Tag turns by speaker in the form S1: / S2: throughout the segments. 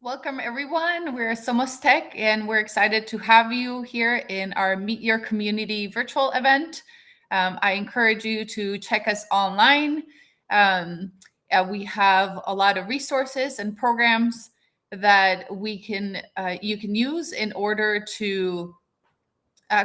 S1: Welcome, everyone. We're Somos Tech, and we're excited to have you here in our Meet Your Community virtual event. I encourage you to check us online. Um, we have a lot of resources and programs that you can use in order to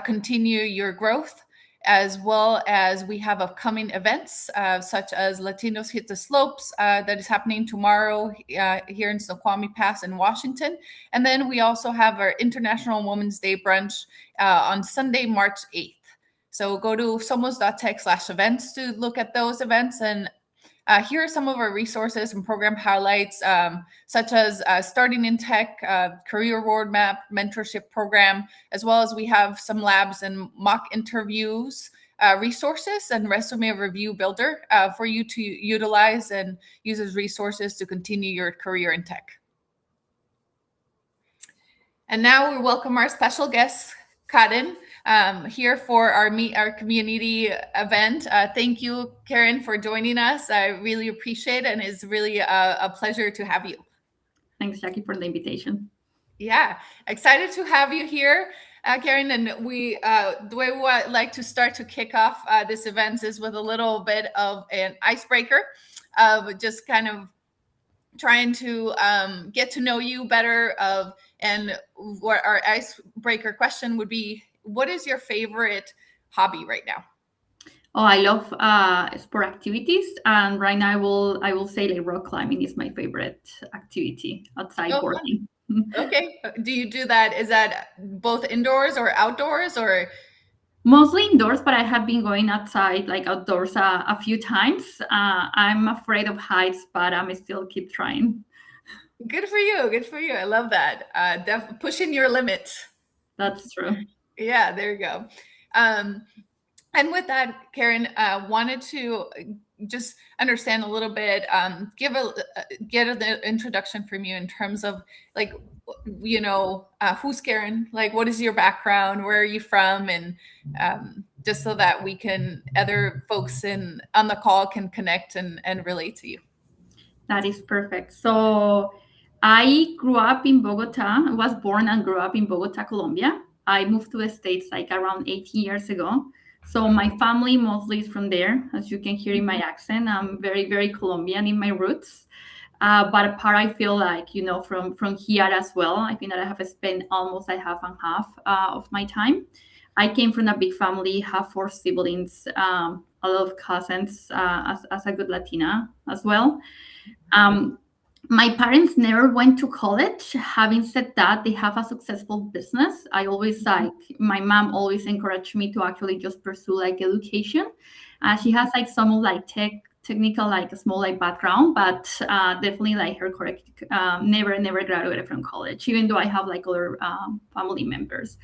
S1: continue your growth, as well as we have upcoming events such as Latinos Hit the Slopes that is happening tomorrow here in Snoqualmie Pass in Washington. And then we also have our International Women's Day brunch on Sunday, March 8th. So go to somos.tech/events to look at those events. And here are some of our resources and program highlights, such as Starting in Tech, Career Roadmap, Mentorship Program, as well as we have some labs and mock interviews, resources, and Resume Review Builder for you to utilize and use as resources to continue your career in tech. And now we welcome our special guest, Karen, here for our Meet Our Community event. Thank you, Karen, for joining us. I really appreciate it, and it's really a pleasure to have you.
S2: Thanks, Jackie, for the invitation.
S1: Yeah, excited to have you here, Karen. And the way we like to start to kick off this event is with a little bit of an icebreaker, of just kind of trying to get to know you better. And what our icebreaker question would be: what is your favorite hobby right now?
S2: Oh, I love sport activities, and right now I will say like rock climbing is my favorite activity outside
S1: Oh,
S2: boarding.
S1: okay. Do you do that? Is that both indoors or outdoors, or?
S2: Mostly indoors, but I have been going outside, like outdoors, a few times. I'm afraid of heights, but I'm still keep trying.
S1: Good for you. Good for you. I love that. Pushing your limits.
S2: That's true.
S1: Yeah, there you go. And with that, Karen, wanted to just understand a little bit, get an introduction from you in terms of like, who's Karen? Like, what is your background? Where are you from? And just so that other folks on the call can connect and relate to you.
S2: That is perfect. So I grew up in Bogota. I was born and grew up in Bogota, Colombia. I moved to the States like around 18 years ago. So my family mostly is from there. As you can hear in my accent, I'm very, very Colombian in my roots. But apart, I feel like, from here as well. I think that I have spent almost like half and half of my time. I came from a big family, have four siblings, a lot of cousins, as a good Latina as well. Um, my parents never went to college. Having said that, they have a successful business. I always my mom always encouraged me to actually just pursue like education. She has like some of like technical like a small like background, but definitely like her correct never graduated from college, even though I have like other family members.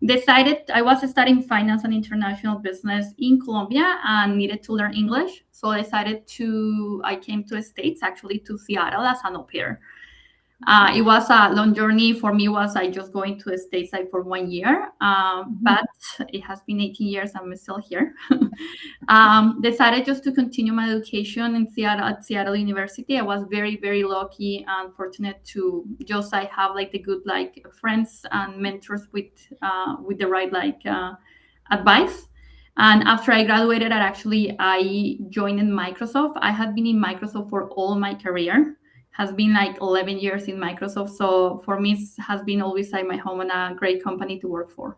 S2: Decided I was studying finance and international business in Colombia and needed to learn English. So I came to the States, actually to Seattle as an au pair. It was a long journey for me. Was I just going to the States like for 1 year, but it has been 18 years. I'm still here. Decided just to continue my education in Seattle at Seattle University. I was very, very lucky and fortunate to just I have like the good like friends and mentors with the right like advice. And after I graduated, I joined in Microsoft. I had been in Microsoft for all my career. Has been like 11 years in Microsoft. So for me, it has been always like my home and a great company to work for.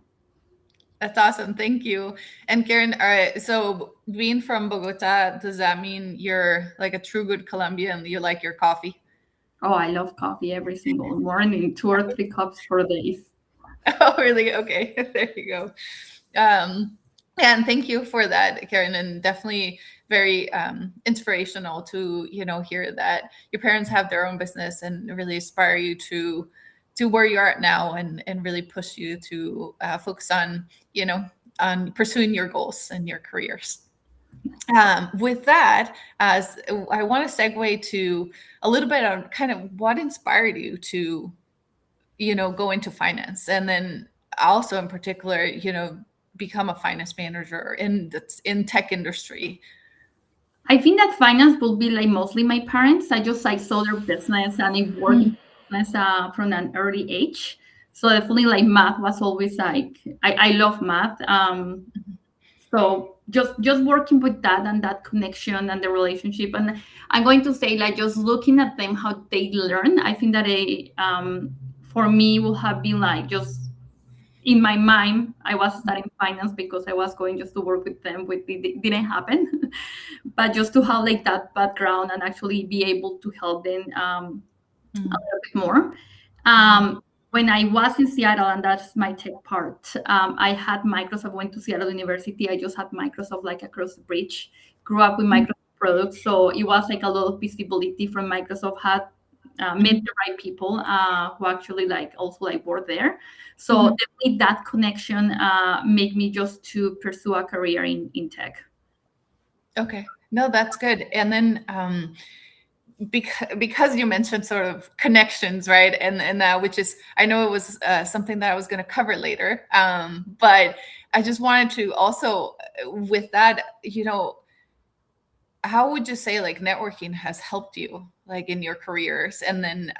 S1: That's awesome. Thank you. And Karen, all right. So being from Bogota, does that mean you're like a true good Colombian? You like your coffee?
S2: Oh, I love coffee every single morning, 2 or 3 cups for days.
S1: Oh, really? Okay. There you go. And thank you for that, Karen, and definitely very inspirational to hear that your parents have their own business and really inspire you to where you are at now, and really push you to focus on on pursuing your goals and your careers. With that, as I want to segue to a little bit on kind of what inspired you to go into finance, and then also in particular become a finance manager in tech industry.
S2: I think that finance will be like mostly my parents. I saw their business and it worked business from an early age. So definitely like math was always like I love math. So just working with that and that connection and the relationship, and I'm going to say like just looking at them how they learn. I think that for me will have been like just in my mind I was studying finance because I was going just to work with them, which didn't happen. But just to have like that background and actually be able to help them a
S1: Mhm.
S2: little bit more.
S1: Mhm.
S2: When I was in Seattle, and that's my tech part, I had Microsoft. Went to Seattle University. I just had Microsoft like across the bridge. Grew up with Microsoft products, so it was like a lot of visibility from Microsoft. Had met
S1: Mhm.
S2: the right people who actually like also like work there. So
S1: Mhm.
S2: definitely that connection made me just to pursue a career in tech.
S1: Okay. No, that's good. And then because you mentioned sort of connections, right? And that, which is, I know it was something that I was going to cover later, but I just wanted to also, with that, how would you say like networking has helped you like in your careers? And then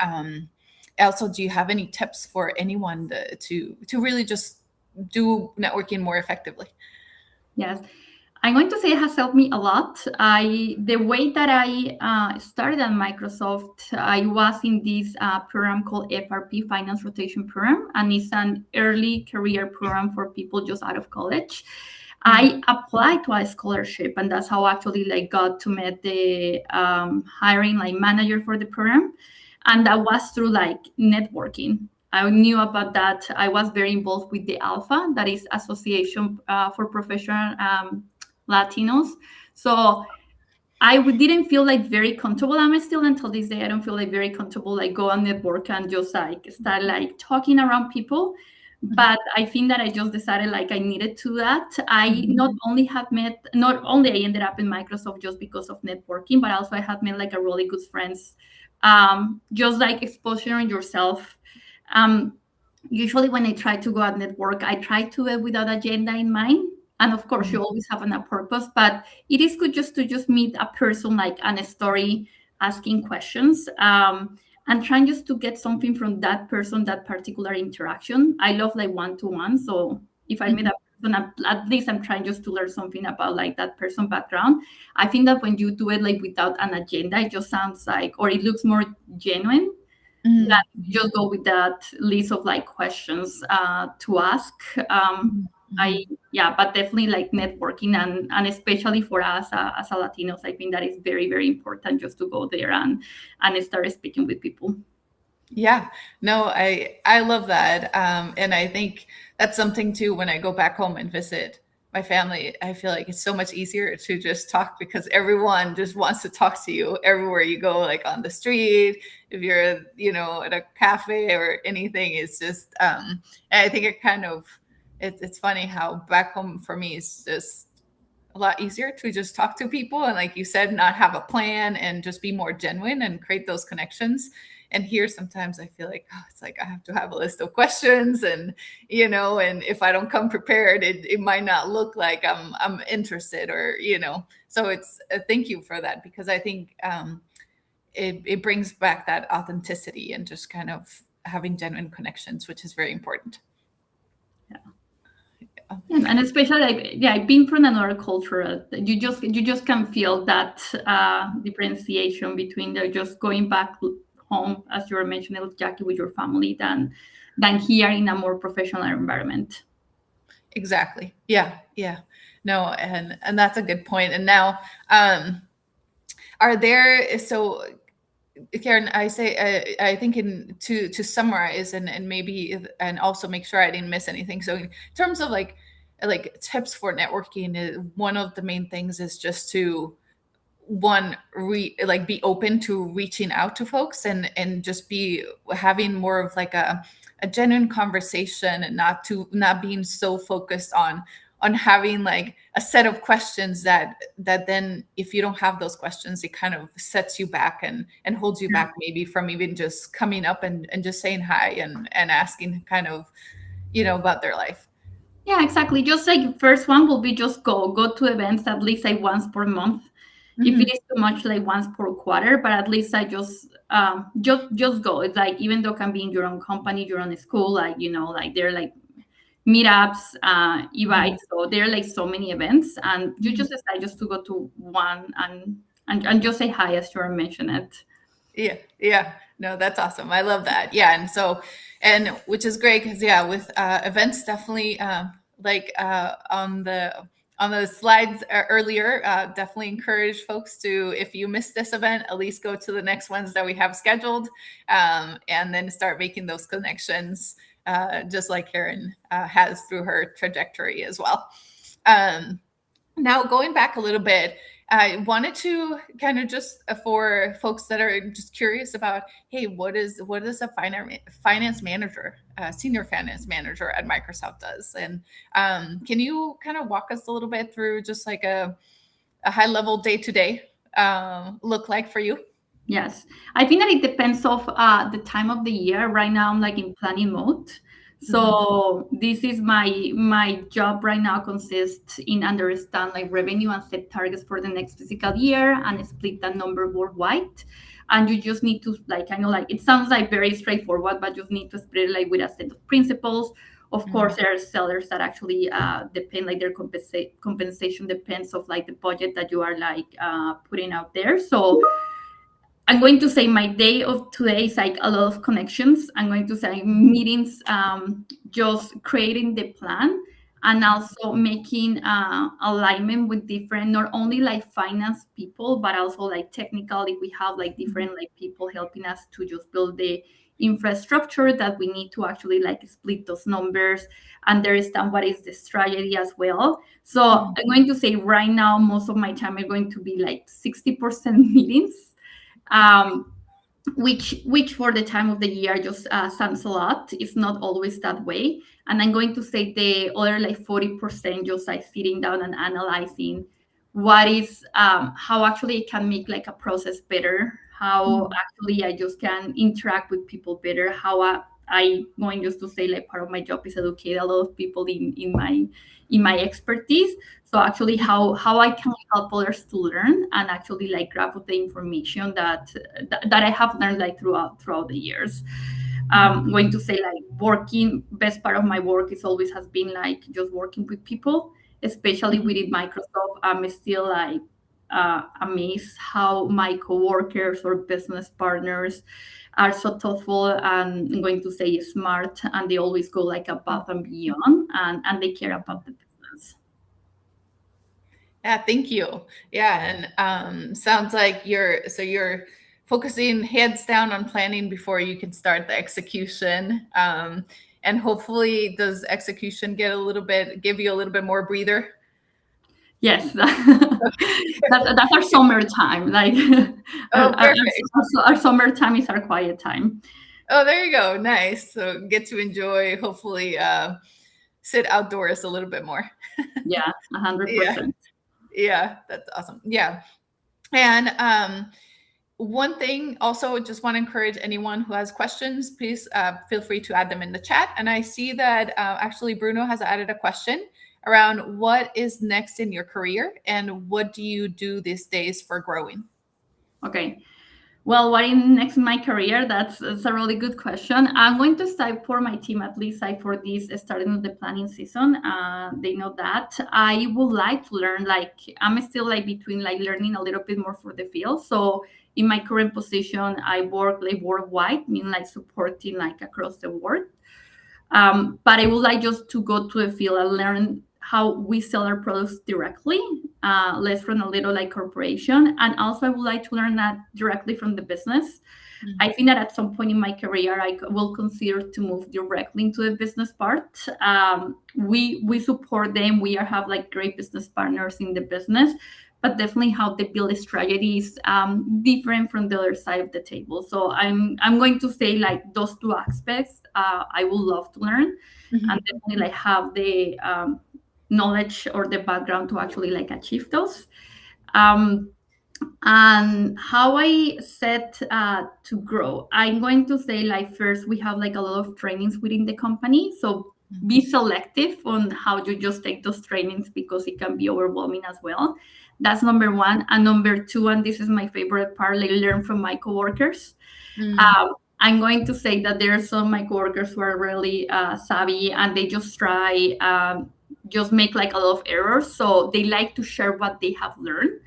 S1: also, do you have any tips for anyone to really just do networking more effectively?
S2: Yes. I'm going to say it has helped me a lot. The way that I started at Microsoft, I was in this program called FRP, Finance Rotation Program, and it's an early career program for people just out of college.
S1: Mhm.
S2: I applied to a scholarship, and that's how I actually like got to meet the hiring like manager for the program, and that was through like networking. I knew about that. I was very involved with the Alpha, that is Association for Professional Latinos. So didn't feel like very comfortable. I'm still until this day. I don't feel like very comfortable like go on network and just like start like talking around people.
S1: Mhm.
S2: But I think that I just decided like I needed to that. I
S1: Mhm.
S2: not only I ended up in Microsoft just because of networking, but also I had made like a really good friends. Just like exposing yourself. Um, Usually when I try to go at network, I try to do it without agenda in mind. And of course, you
S1: Mhm.
S2: always have a purpose, but it is good just to meet a person like on a story, asking questions, and trying just to get something from that person, that particular interaction. I love like one-to-one. So if I meet
S1: Mhm.
S2: a person, at least I'm trying just to learn something about like that person background. I think that when you do it like without an agenda, it just sounds like, or it looks more genuine that
S1: Mhm.
S2: just go with that list of like questions to ask. Um,
S1: Mhm.
S2: I
S1: Mhm.
S2: Yeah, but definitely like networking and especially for us as a Latinos, I think that is very very important just to go there and start speaking with people.
S1: Yeah, no, I love that, and I think that's something too. When I go back home and visit my family, I feel like it's so much easier to just talk because everyone just wants to talk to you everywhere you go, like on the street, if you're, at a cafe or anything. It's just, and I think it's funny how back home for me is just a lot easier to just talk to people and, like you said, not have a plan and just be more genuine and create those connections. And here sometimes I feel like, oh, it's like I have to have a list of questions, and and if I don't come prepared, it might not look like I'm interested, or so it's thank you for that, because I think it brings back that authenticity and just kind of having genuine connections, which is very important.
S2: And especially like yeah, being from another culture, you just can feel that differentiation between the just going back home, as you were mentioning, Jackie, with your family than here in a more professional environment.
S1: Exactly. Yeah. Yeah. No, and that's a good point. And now, um, are there so Karen, I think in to summarize and maybe and also make sure I didn't miss anything. So in terms of like tips for networking, one of the main things is just to like be open to reaching out to folks, and just be having more of like a genuine conversation, and not being so focused on having like a set of questions that then if you don't have those questions, it kind of sets you back and holds you back maybe from even just coming up and just saying hi and asking kind of about their life.
S2: Yeah, exactly. Just like first one will be just go to events at least like once per month. If it
S1: Mhm.
S2: is too much, like once per quarter, but at least I just go. It's like, even though it can be in your own company, your own school, like, like they're like meetups,
S1: Mhm.
S2: evites. So there are like so many events, and you
S1: Mhm.
S2: just decide just to go to one, and just say hi, as you mentioned it.
S1: Yeah, yeah. No, that's awesome. I love that. Yeah, and so, and which is great because yeah, with events, definitely like on the slides earlier, definitely encourage folks to, if you missed this event, at least go to the next ones that we have scheduled, and then start making those connections, just like Karen has through her trajectory as well. Um, Now, going back a little bit, I wanted to kind of just for folks that are just curious about, hey, what is a finance manager, senior finance manager at Microsoft does, and can you kind of walk us a little bit through just like a high level day to day look like for you?
S2: Yes, I think that it depends of the time of the year. Right now, I'm like in planning mode.
S1: Mhm.
S2: So this is my job right now, consists in understand like revenue and set targets for the next fiscal year and split that number worldwide. And you just need to, like, kind of like, it sounds like very straightforward, but you just need to split it like with a set of principles. Of course,
S1: Mhm.
S2: there are sellers that actually depend, like their compensation depends of like the budget that you are like putting out there. So I'm going to say my day of today is like a lot of connections. I'm going to say meetings, just creating the plan, and also making alignment with different, not only like finance people, but also like technical. If we have like
S1: Mhm.
S2: different like people helping us to just build the infrastructure that we need to actually like split those numbers, understand what is the strategy as well. So
S1: Mhm.
S2: I'm going to say right now, most of my time are going to be like 60% meetings, um, which for the time of the year just sounds a lot. It's not always that way. And I'm going to say the other like 40% just like sitting down and analyzing what is how actually it can make like a process better, how
S1: Mhm.
S2: actually I just can interact with people better, how I going just to say like part of my job is educate a lot of people in my expertise. So actually how I can help others to learn and actually like grab the information that I have learned like throughout the years. I'm going to say like working, best part of my work is always has been like just working with people, especially
S1: Mhm.
S2: within Microsoft. I'm still like amazed how my coworkers or business partners are so thoughtful and I'm going to say smart, and they always go like above and beyond, and they care about the business.
S1: Yeah, thank you. Yeah, and sounds like you're focusing heads down on planning before you can start the execution. And hopefully, does execution give you a little bit more breather?
S2: Yes, that's our summer time. Like
S1: Oh, perfect.
S2: our summer time is our quiet time.
S1: Oh, there you go. Nice. So get to enjoy. Hopefully, sit outdoors a little bit more.
S2: Yeah,
S1: Yeah,
S2: 100%.
S1: yeah, that's awesome. Yeah, and one thing also, just want to encourage anyone who has questions, please feel free to add them in the chat. And I see that actually Bruno has added a question around what is next in your career and what do you do these days for growing?
S2: Okay. Well, what in next in my career? That's a really good question. I'm going to start for my team, at least like for this starting of the planning season. They know that I would like to learn. Like I'm still like between like learning a little bit more for the field. So in my current position, I work like worldwide, meaning like supporting like across the world. But I would like just to go to the field and learn how we sell our products directly, less from a little like corporation. And also, I would like to learn that directly from the business. I think that at some point in my career, will consider to move directly into the business part. We support them. We have like great business partners in the business, but definitely how they build strategies different from the other side of the table. So I'm going to say like those two aspects. I would love to learn, and
S1: Mhm.
S2: definitely like have the knowledge or the background to actually like achieve those. Um, and how I set to grow, I'm going to say like first we have like a lot of trainings within the company. So be selective on how you just take those trainings because it can be overwhelming as well. That's number one. And number two, and this is my favorite part, like learn from my coworkers.
S1: Mm,
S2: I'm going to say that there are some of my coworkers who are really savvy, and they just try, just make like a lot of errors. So they like to share what they have learned.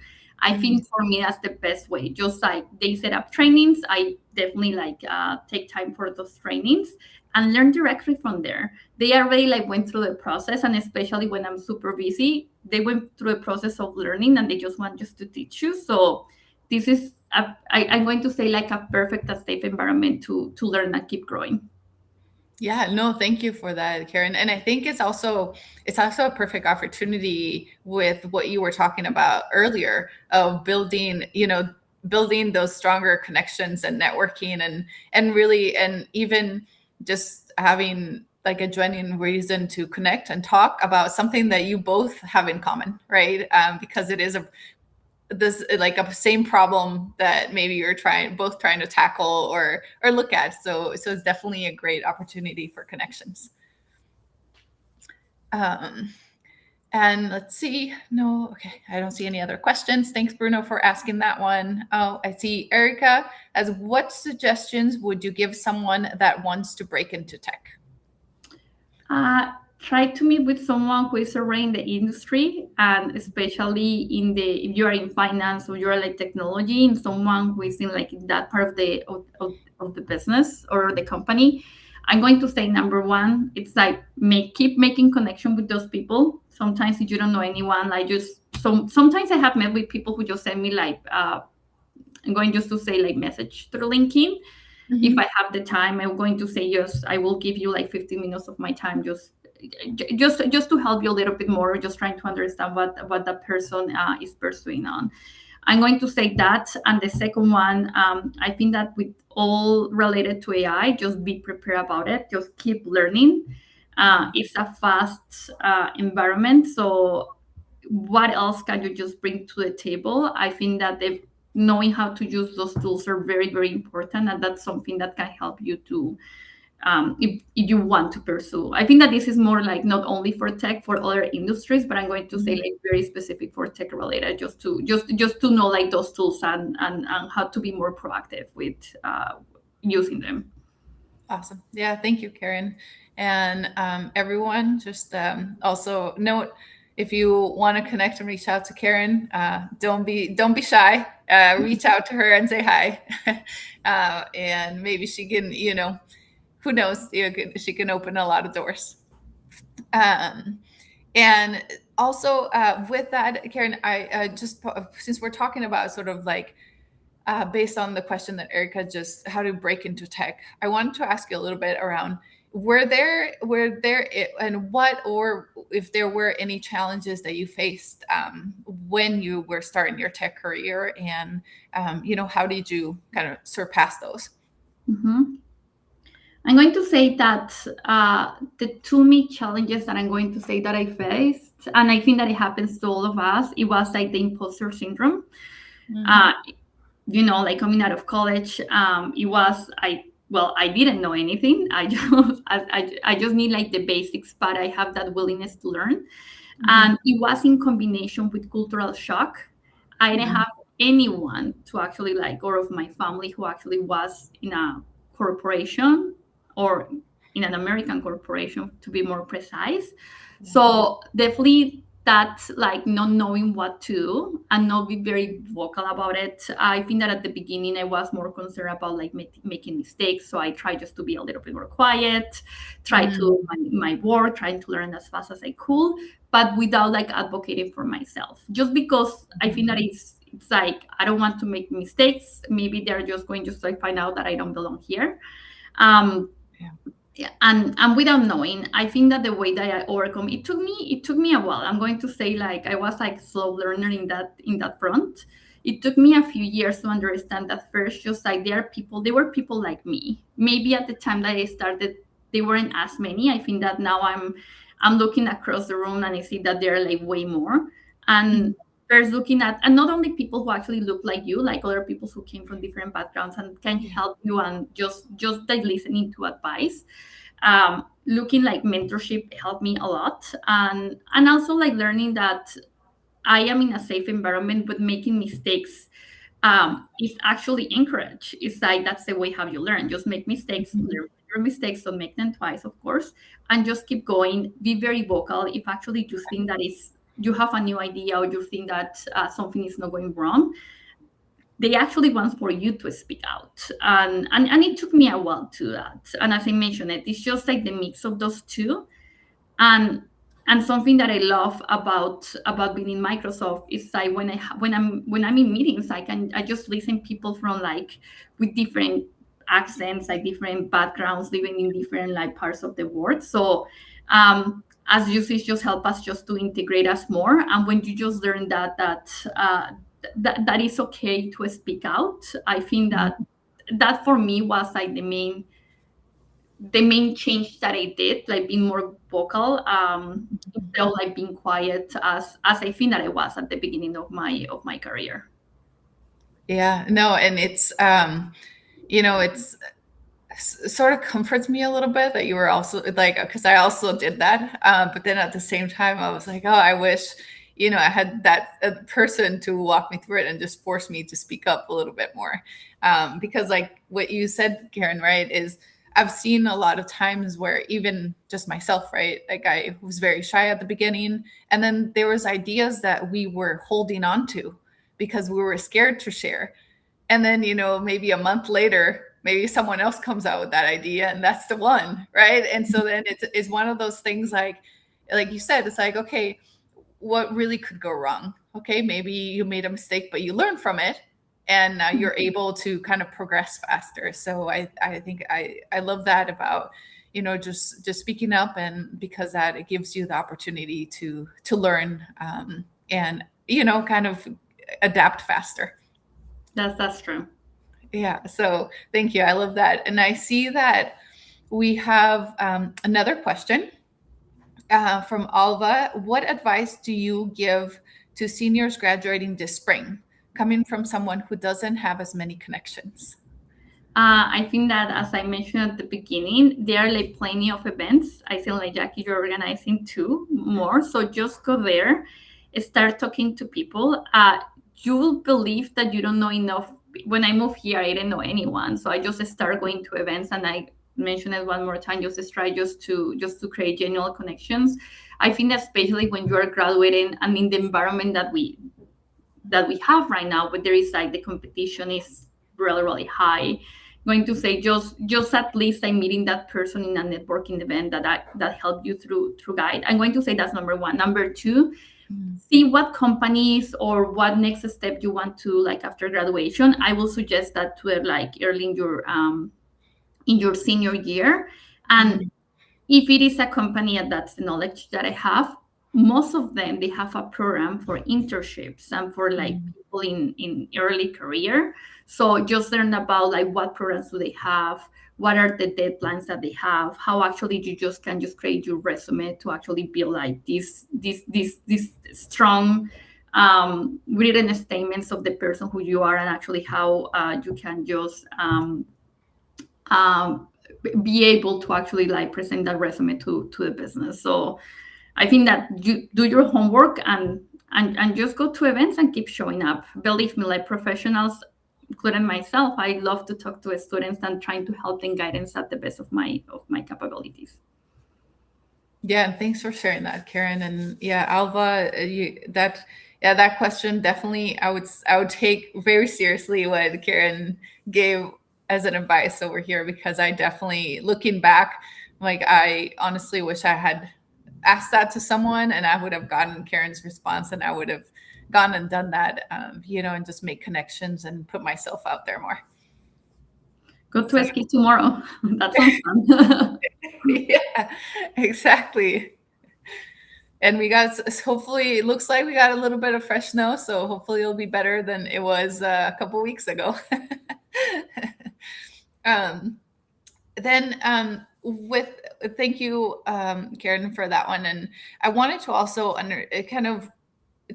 S2: I
S1: mm,
S2: think for me that's the best way. Just like they set up trainings, I definitely like take time for those trainings and learn directly from there. They already like went through the process, and especially when I'm super busy, they went through the process of learning, and they just want just to teach you. So this is I'm going to say like a perfect, a safe environment to learn and keep growing.
S1: yeah, no, thank you for that, Karen. And I think it's also a perfect opportunity with what you were talking about earlier of building those stronger connections and networking and really and even just having like a genuine reason to connect and talk about something that you both have in common, right? Because it is this like a same problem that maybe you're trying to tackle or look at, so it's definitely a great opportunity for connections. um and let's see, no, okay, I don't see any other questions. Thanks, Bruno, for asking that one. Oh, I see Erica as, what suggestions would you give someone that wants to break into tech?
S2: Try to meet with someone who is already in the industry, and especially in the if you are in finance or you are like technology, and someone who is in like that part of the business or the company. I'm going to say number one, it's like keep making connection with those people. Sometimes if you don't know anyone, like just sometimes I have met with people who just send me like I'm going just to say like message through LinkedIn. If I
S1: Mhm.
S2: have the time, I'm going to say yes, I will give you like 15 minutes of my time, just to help you a little bit more, just trying to understand what that person is pursuing on. I'm going to say that. And the second one, I think that with all related to AI, just be prepared about it, just keep learning. It's a fast environment, so what else can you just bring to the table? I think that knowing how to use those tools are very, very important, and that's something that can help you to if you want to pursue. I think that this is more like not only for tech, for other industries, but I'm going to say
S1: Mhm.
S2: like very specific for tech related, just to know like those tools and how to be more proactive with using them.
S1: Awesome. Yeah, thank you, Karen. And everyone, just also note, if you want to connect and reach out to Karen, don't be shy. Reach out to her and say hi, and maybe she can, who knows, she can open a lot of doors. Um, and also, with that, Karen, I just, since we're talking about sort of like based on the question that Erica just, how to break into tech, I wanted to ask you a little bit around, and what, or if there were any challenges that you faced when you were starting your tech career, and how did you kind of surpass those?
S2: Mhm. I'm going to say that the two main challenges that I'm going to say that I faced, and I think that it happens to all of us, it was like the imposter syndrome.
S1: Mm,
S2: Uh, like coming out of college, it was I didn't know anything. I just I just need like the basics, but I have that willingness to learn,
S1: mhm,
S2: and it was in combination with cultural shock. I didn't
S1: mm,
S2: have anyone to actually like, or of my family who actually was in a corporation or in an American corporation, to be more precise.
S1: yeah.
S2: So definitely that like not knowing what to do and not be very vocal about it. I think that at the beginning I was more concerned about like making mistakes, so I tried just to be a little bit more quiet, try
S1: Mm,
S2: to my work, trying to learn as fast as I could, but without like advocating for myself. Just because I think that it's like I don't want to make mistakes. Maybe they're just going to like find out that I don't belong here. Um,
S1: yeah.
S2: yeah, and without knowing, I think that the way that I overcome it took me a while. I'm going to say like I was like slow learner in that front. It took me a few years to understand that first, just like there were people like me. Maybe at the time that I started, they weren't as many. I think that now I'm looking across the room and I see that there are like way more.
S1: Mhm,
S2: And first looking at, and not only people who actually look like you, like other people who came from different backgrounds and can
S1: yeah.
S2: help you, and just like listening to advice. Looking like mentorship helped me a lot, and also like learning that I am in a safe environment, but making mistakes is actually encouraged. It's like that's the way how you learn. Just make mistakes,
S1: Mhm.
S2: learn your mistakes, so make them twice, of course, and just keep going. Be very vocal. If actually you think that is you have a new idea or you think that something is not going wrong, they actually want for you to speak out. And it took me a while to that. And as I mentioned, it's just like the mix of those two. and and something that I love about being in Microsoft is like when I'm in meetings, I just listen people from like with different accents, like different backgrounds, living in different like parts of the world. So as users just help us just to integrate us more. And when you just learn that is okay to speak out, I think that for me was like the main change that I did, like being more vocal, instead of like being quiet as I think that I was at the beginning of my career.
S1: Yeah, no, and it's it's sort of comforts me a little bit that you were also like, because I also did that, but then at the same time I was like, oh, I wish I had that person to walk me through it and just force me to speak up a little bit more, because like what you said, Karen, right, is I've seen a lot of times where even just myself, right, like I was very shy at the beginning, and then there was ideas that we were holding on to because we were scared to share, and then maybe a month later maybe someone else comes out with that idea and that's the one, right? And so then it's one of those things, like you said, it's like, okay, what really could go wrong? Okay, maybe you made a mistake but you learn from it, and now you're able to kind of progress faster. So I think I love that about just speaking up, and because that it gives you the opportunity to learn, and kind of adapt faster.
S2: That's true.
S1: Yeah, so thank you. I love that. And I see that we have another question from Alva. What advice do you give to seniors graduating this spring, coming from someone who doesn't have as many connections?
S2: I think that, as I mentioned at the beginning, there are like plenty of events. I feel like, Jackie, you're organizing two more. So just go there, start talking to people. You will believe that you don't know enough. When I moved here, I didn't know anyone. So I just started going to events, and I mentioned it one more time, just try just to create genuine connections. I think that especially when you are graduating and in the environment that we have right now, but there is like the competition is really, really high. Going to say just at least I'm meeting that person in a networking event that helped you through guide. I'm going to say that's number one. Number two, see what companies or what next step you want to like after graduation. I will suggest that to like early in your senior year. And
S1: Mhm.
S2: if it is a company, and that's the knowledge that I have, most of them they have a program for internships and for like
S1: Mhm.
S2: people in early career. So just learn about like what programs do they have, what are the deadlines that they have, how actually you just can just create your resume to actually build like this strong written statements of the person who you are, and actually how you can just um, be able to actually like present that resume to the business. So I think that you do your homework and just go to events and keep showing up. Believe me, like professionals, including myself, I love to talk to students and trying to help them guidance at the best of my capabilities.
S1: Yeah, and thanks for sharing that, Karen. And yeah, Alva, that question definitely I would take very seriously what Karen gave as an advice over here, because I definitely, looking back, like I honestly wish I had asked that to someone and I would have gotten Karen's response, and I would have gone and done that, and just make connections and put myself out there more.
S2: Go
S1: So
S2: to ski tomorrow. That sounds fun.
S1: yeah, exactly. And we got, hopefully it looks like we got a little bit of fresh snow, so hopefully it'll be better than it was a couple weeks ago. um, then with Thank you, Karen, for that one. And I wanted to also kind of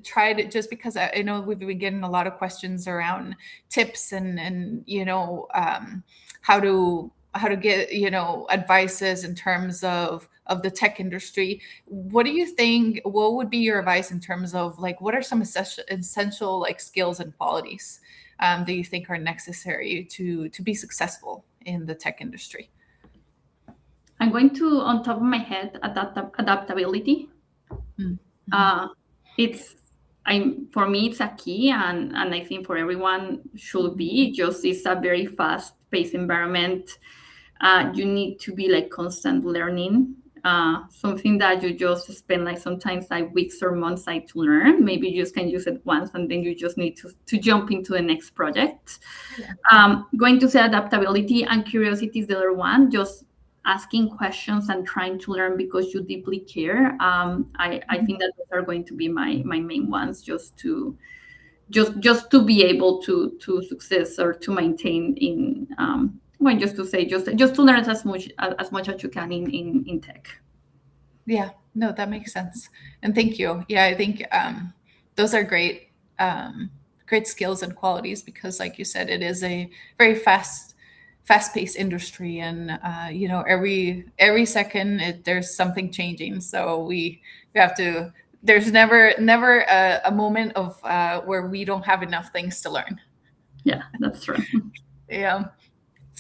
S1: tried, just because I know we've been getting a lot of questions around tips and how to get, advices in terms of the tech industry. What do you think, what would be your advice in terms of like, what are some essential like skills and qualities that you think are necessary to be successful in the tech industry?
S2: I'm going to, on top of my head, adaptability.
S1: Mm-hmm.
S2: It's for me it's a key, and I think for everyone should be. Just it's a very fast-paced environment. You need to be like constant learning. Something that you just spend like sometimes like weeks or months like to learn. Maybe you just can use it once and then you just need to jump into the next project.
S1: Yeah.
S2: Going to say adaptability and curiosity is the other one. Just asking questions and trying to learn because you deeply care. I think that those are going to be my main ones, just to be able to success or to maintain in well, just to say just to learn as much as you can in tech.
S1: Yeah, no, that makes sense. And thank you. Yeah, I think those are great skills and qualities because, like you said, it is a very fast-paced industry, and every second there's something changing. So we have to. There's never a moment of where we don't have enough things to learn.
S2: Yeah, that's true.
S1: Yeah.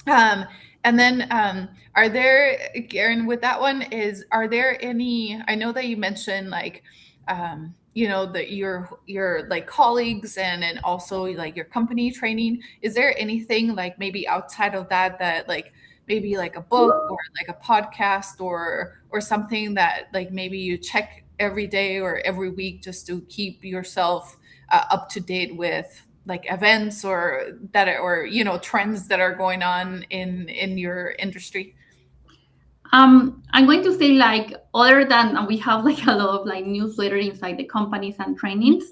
S1: And then are there, Karen, with that one are there any, I know that you mentioned like, that your like colleagues and also like your company training, is there anything like maybe outside of that like maybe like a book or like a podcast or something that like maybe you check every day or every week just to keep yourself up to date with like events or trends that are going on in your industry?
S2: I'm going to say like other than we have like a lot of like newsletter inside the companies and trainings.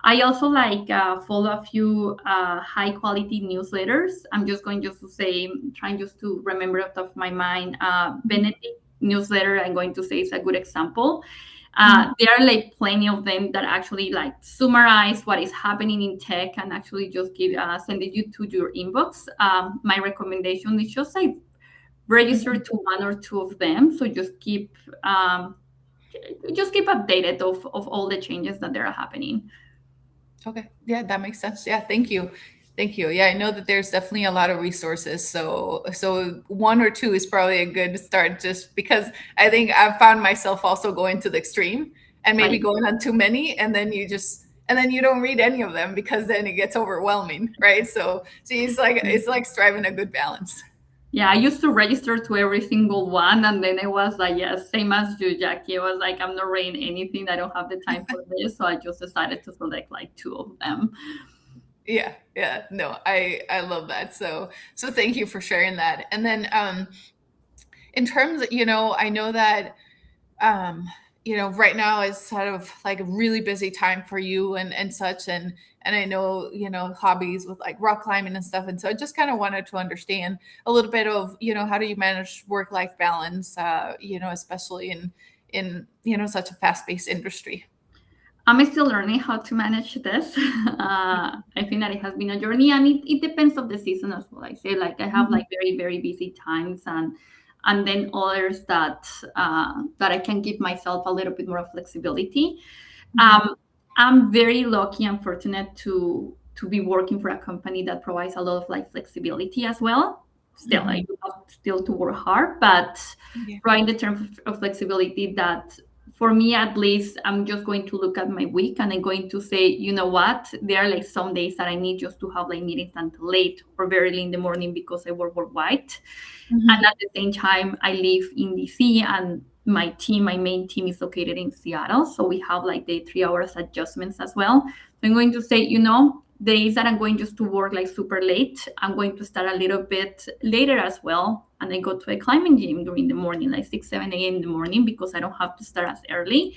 S2: I also like follow a few high quality newsletters. I'm just going to say, trying just to remember off the top of my mind, Benedict newsletter. I'm going to say is a good example. There are like plenty of them that actually like summarize what is happening in tech and actually just give send it you to your inbox. My recommendation is just like register to one or two of them, so just keep updated of all the changes that are happening.
S1: Okay, yeah, that makes sense. Yeah, thank you. Yeah, I know that there's definitely a lot of resources, so one or two is probably a good start, just because I think I've found myself also going to the extreme and maybe
S2: Right.
S1: going on too many, and then you don't read any of them because then it gets overwhelming, right? So it's like striving a good balance.
S2: Yeah, I used to register to every single one, and then it was like, yeah, same as you, Jackie. It was like, I'm not reading anything. I don't have the time for this, so I just decided to select like two of them.
S1: Yeah, no, I love that. So thank you for sharing that. And then in terms of, I know that right now is sort of like a really busy time for you and such, and I know, hobbies with like rock climbing and stuff. And so I just kind of wanted to understand a little bit of, how do you manage work-life balance, especially in such a fast-paced industry.
S2: I'm still learning how to manage this. I think that it has been a journey, and it depends on the season as well. I say like I have like very very busy times, and then others that I can give myself a little bit more flexibility. I'm very lucky and fortunate to be working for a company that provides a lot of like flexibility as well. Still, I do have still to work hard, but
S1: Yeah.
S2: right in the terms of flexibility, that for me at least, I'm just going to look at my week and I'm going to say, you know what, there are like some days that I need just to have like meetings until late or very early in the morning because I work worldwide. And at the same time, I live in DC, and my main team is located in Seattle. So we have like the 3 hours adjustments as well. So I'm going to say, days that I'm going just to work like super late, I'm going to start a little bit later as well. And I go to a climbing gym during the morning, like 6, 7 a.m. in the morning, because I don't have to start as early.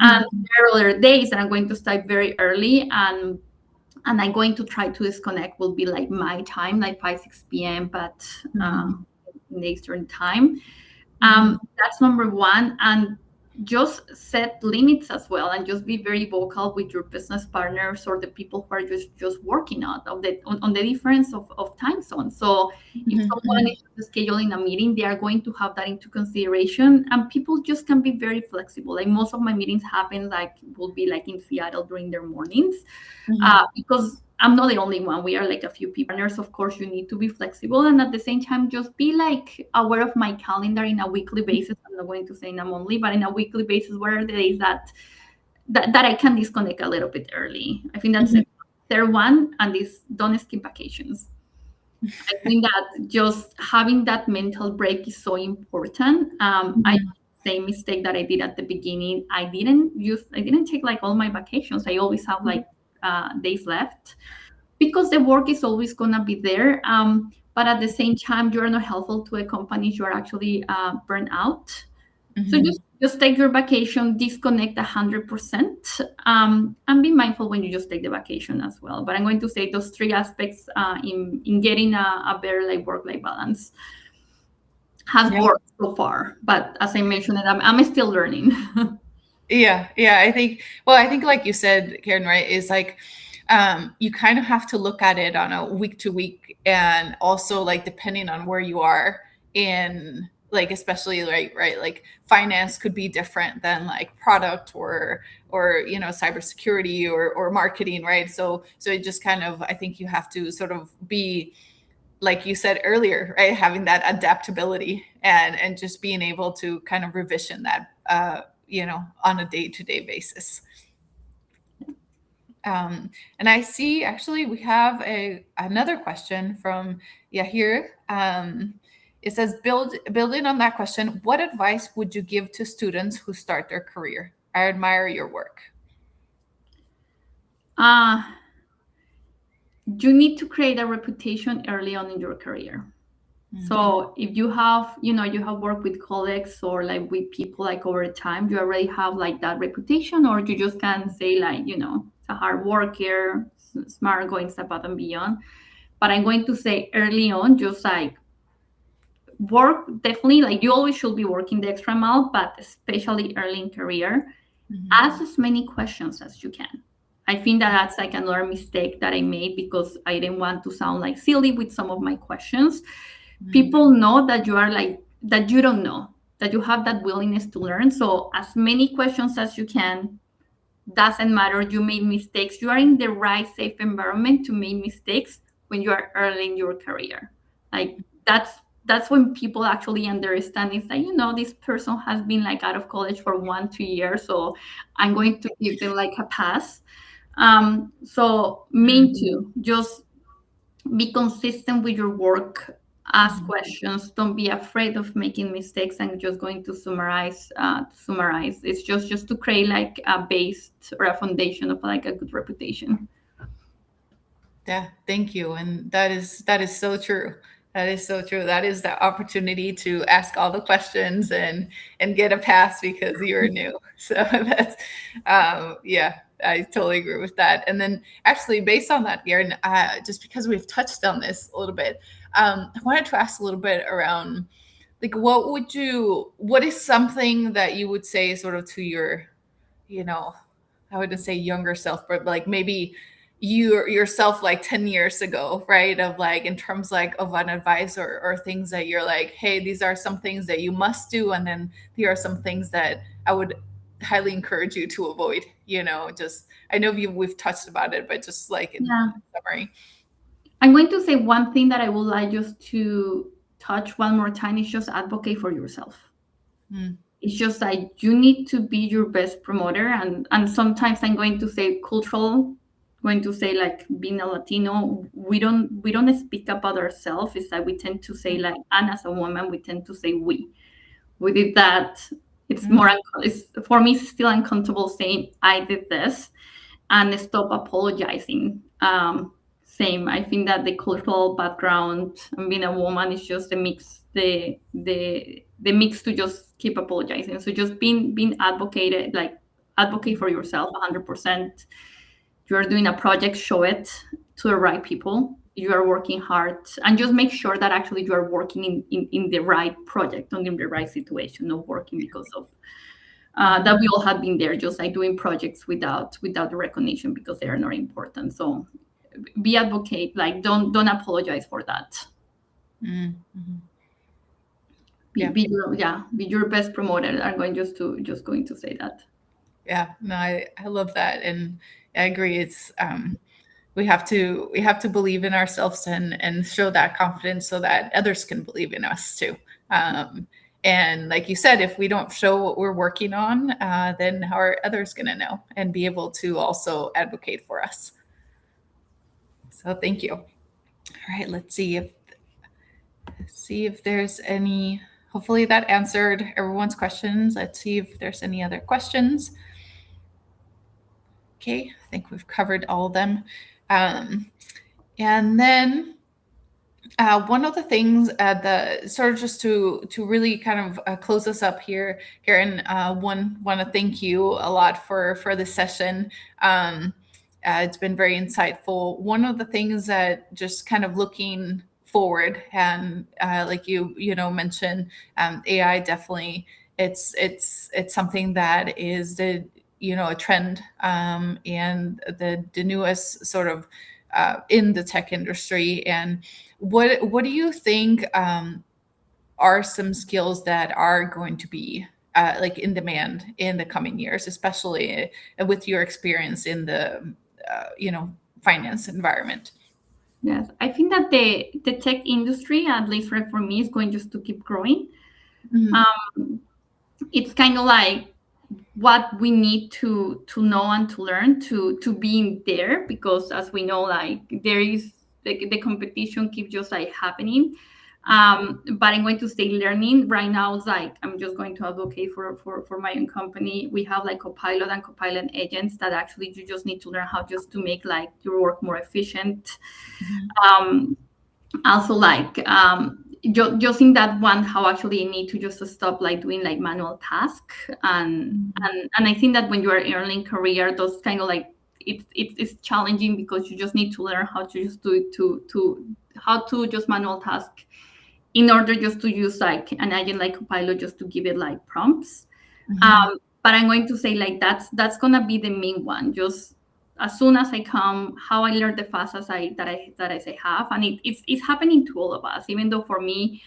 S2: And there are other days that I'm going to start very early, and I'm going to try to disconnect will be like my time, like 5, 6 p.m., but in the Eastern time. That's number one. And just set limits as well, and just be very vocal with your business partners or the people who are just working out of on the difference of time zones. So if
S1: Mhm,
S2: someone
S1: mhm,
S2: is scheduling a meeting, they are going to have that into consideration, and people just can be very flexible. Like most of my meetings happen like will be like in Seattle during their mornings,
S1: mhm,
S2: because I'm not the only one. We are like a few people. Of course, you need to be flexible, and at the same time, just be like aware of my calendar in a weekly basis. I'm not going to say in a monthly, but in a weekly basis, what are the days that I can disconnect a little bit early? I think that's
S1: mhm,
S2: it. Third one, and is don't skip vacations. I think that just having that mental break is so important. I
S1: mhm,
S2: same mistake that I did at the beginning. I didn't take like all my vacations. I always have
S1: mhm,
S2: like days left because the work is always gonna be there. But at the same time, you are not helpful to a company. You are actually burnt out. So
S1: mhm.
S2: just take your vacation, disconnect 100%, and be mindful when you just take the vacation as well. But I'm going to say those three aspects in getting a better like work life balance has
S1: Yeah.
S2: worked so far. But as I mentioned, I'm still learning.
S1: Yeah, yeah. I think like you said, Karen, right, is like you kind of have to look at it on a week to week, and also like depending on where you are in, like, especially right, like finance could be different than like product or cybersecurity or marketing, right? So it just kind of, I think you have to sort of be, like you said earlier, right, having that adaptability and just being able to kind of revision that on a day-to-day basis. And I see actually we have another question from Yahir. It says, building on that question, what advice would you give to students who start their career? I admire your work.
S2: uh, you need to create a reputation early on in your career.
S1: Mm-hmm.
S2: So if you have worked with colleagues or like with people like over time, you already have like that reputation, or you just can say like, it's a hard worker, smart, going step out and beyond. But I'm going to say early on, just like work, definitely, like you always should be working the extra mile, but especially early in career,
S1: Mm-hmm.
S2: ask as many questions as you can. I think that that's like another mistake that I made because I didn't want to sound like silly with some of my questions. People know that you are like that you don't know, that you have that willingness to learn. So as many questions as you can, doesn't matter, you made mistakes, you are in the right safe environment to make mistakes when you are early in your career. Like that's when people actually understand. It's like, this person has been like out of college for 1-2 years, so I'm going to give them like a pass. So main two, just be consistent with your work, ask
S1: Mm-hmm.
S2: questions, don't be afraid of making mistakes. And just going to summarize, it's just to create like a base or a foundation of like a good reputation.
S1: Yeah, thank you. And that is so true. That is so true. That is the opportunity to ask all the questions and get a pass because you're new. So that's yeah, I totally agree with that. And then actually based on that, Garen, just because we've touched on this a little bit, I wanted to ask a little bit around like what is something that you would say sort of to your, you know, I wouldn't say younger self, but like maybe you yourself like 10 years ago, right? Of like in terms like of an advice or things that you're like, hey, these are some things that you must do, and then here are some things that I would highly encourage you to avoid. Just I know we've touched about it, but just like in
S2: Yeah,
S1: summary.
S2: I'm going to say one thing that I would like just to touch one more time is just advocate for yourself.
S1: Mm,
S2: It's just like you need to be your best promoter, and sometimes I'm going to say cultural, going to say like being a Latino, we don't speak about ourselves. It's like we tend to say like, and as a woman we tend to say we did that. It's
S1: mm,
S2: more it's, for me it's still uncomfortable saying I did this, and stop apologizing. Same. I think that the cultural background and being a woman is just the mix, the mix to just keep apologizing. So just being advocated, like advocate for yourself 100%. You are doing a project, show it to the right people. You are working hard, and just make sure that actually you are working in the right project, not in the right situation, not working because of that we all have been there, just like doing projects without the recognition because they are not important. So be advocate, like don't apologize for that.
S1: Mm-hmm.
S2: Be your best promoter. I'm going going to say that.
S1: Yeah, no, I love that, and I agree. It's we have to believe in ourselves and show that confidence so that others can believe in us too. And like you said, if we don't show what we're working on, then how are others going to know and be able to also advocate for us? So thank you. All right, let's see if there's any. Hopefully that answered everyone's questions. Let's see if there's any other questions. Okay, I think we've covered all of them. And then one of the things the sort of just to really kind of close us up here, Karen, want to thank you a lot for this session. It's been very insightful. One of the things that just kind of looking forward, and like you mentioned, AI definitely it's something that is the a trend, and the newest sort of in the tech industry. And what do you think are some skills that are going to be like in demand in the coming years, especially with your experience in the finance environment?
S2: Yes, I think that the tech industry, at least for me, is going just to keep growing.
S1: Mm-hmm.
S2: It's kind of like what we need to know and to learn to be in there, because as we know, like there is the competition keeps just like happening. But I'm going to say learning right now is like, I'm just going to advocate for my own company. We have like Copilot and Copilot agents that actually you just need to learn how just to make like your work more efficient. Also like just in that one, how actually you need to just stop like doing like manual task. And I think that when you are earning career, those kind of like it's challenging, because you just need to learn how to just do it to how to just manual task in order just to use like an agent like Copilot just to give it like prompts. But I'm going to say like that's gonna be the main one. Just as soon as I come, how I learn the fastest I have, and it's happening to all of us. Even though for me,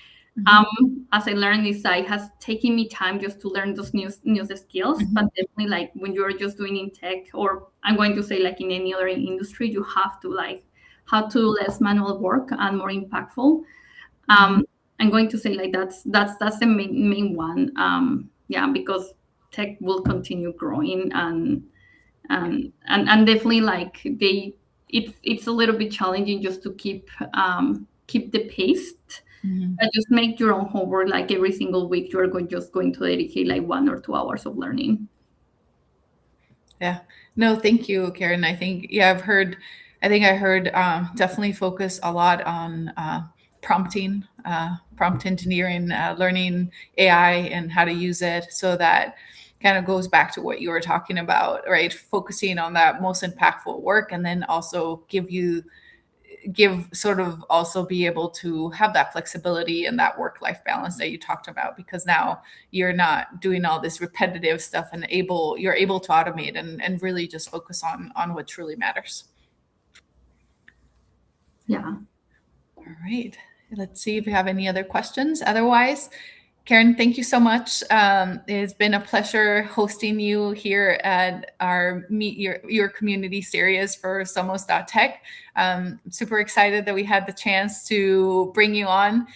S2: as I learned this, it has taken me time just to learn those new skills. But definitely, like when you're just doing in tech, or I'm going to say like in any other industry, you have to like how to do less manual work and more impactful. I'm going to say like that's the main one. Yeah, because tech will continue growing, and definitely like it's a little bit challenging just to keep the pace. But just make your own homework, like every single week you're going to dedicate like 1 or 2 hours of learning.
S1: Yeah, no, thank you, Karen. I think I heard definitely focus a lot on prompting, prompt engineering, learning AI and how to use it, so that kind of goes back to what you were talking about, right? Focusing on that most impactful work, and then also sort of also be able to have that flexibility and that work-life balance that you talked about, because now you're not doing all this repetitive stuff, and you're able to automate and really just focus on what truly matters.
S2: Yeah.
S1: All right. Let's see if we have any other questions. Otherwise, Karen, thank you so much. It's been a pleasure hosting you here at our Meet Your Community series for Somos.tech. Super excited that we had the chance to bring you on.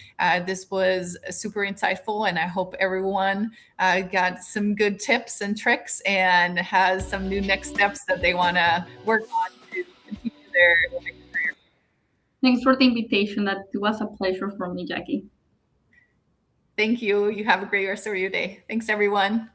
S1: This was super insightful, and I hope everyone got some good tips and tricks and has some new next steps that they want to work on to continue their career.
S2: Thanks for the invitation. That was a pleasure for me, Jackie.
S1: Thank you. You have a great rest of your day. Thanks, everyone.